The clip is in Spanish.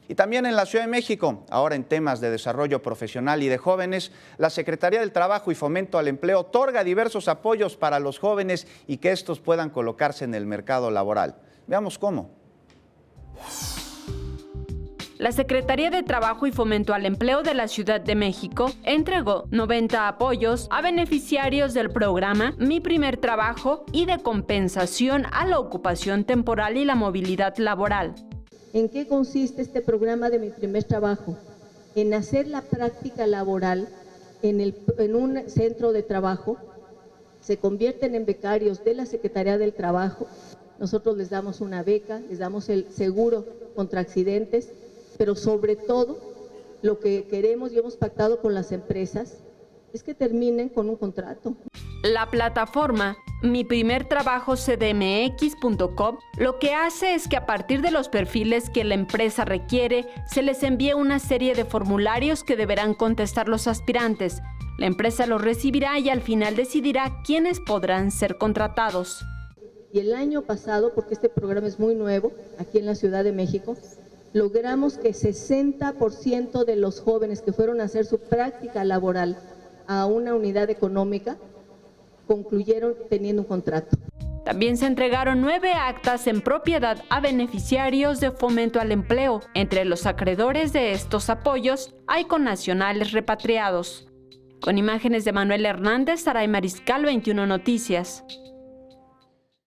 Y también en la Ciudad de México, ahora en temas de desarrollo profesional y de jóvenes, la Secretaría del Trabajo y Fomento al Empleo otorga diversos apoyos para los jóvenes y que estos puedan colocarse en el mercado laboral. Veamos cómo. La Secretaría de Trabajo y Fomento al Empleo de la Ciudad de México entregó 90 apoyos a beneficiarios del programa Mi Primer Trabajo y de compensación a la ocupación temporal y la movilidad laboral. ¿En qué consiste este programa de Mi Primer Trabajo? En hacer la práctica laboral en un centro de trabajo, se convierten en becarios de la Secretaría del Trabajo, nosotros les damos una beca, les damos el seguro contra accidentes, pero sobre todo lo que queremos y hemos pactado con las empresas es que terminen con un contrato. La plataforma miprimertrabajocdmx.com lo que hace es que a partir de los perfiles que la empresa requiere, se les envíe una serie de formularios que deberán contestar los aspirantes. La empresa los recibirá y al final decidirá quiénes podrán ser contratados. Y el año pasado, porque este programa es muy nuevo, aquí en la Ciudad de México, logramos que 60% de los jóvenes que fueron a hacer su práctica laboral a una unidad económica concluyeron teniendo un contrato. También se entregaron 9 actas en propiedad a beneficiarios de Fomento al Empleo. Entre los acreedores de estos apoyos hay connacionales repatriados. Con imágenes de Manuel Hernández, Saray Mariscal, 21 Noticias.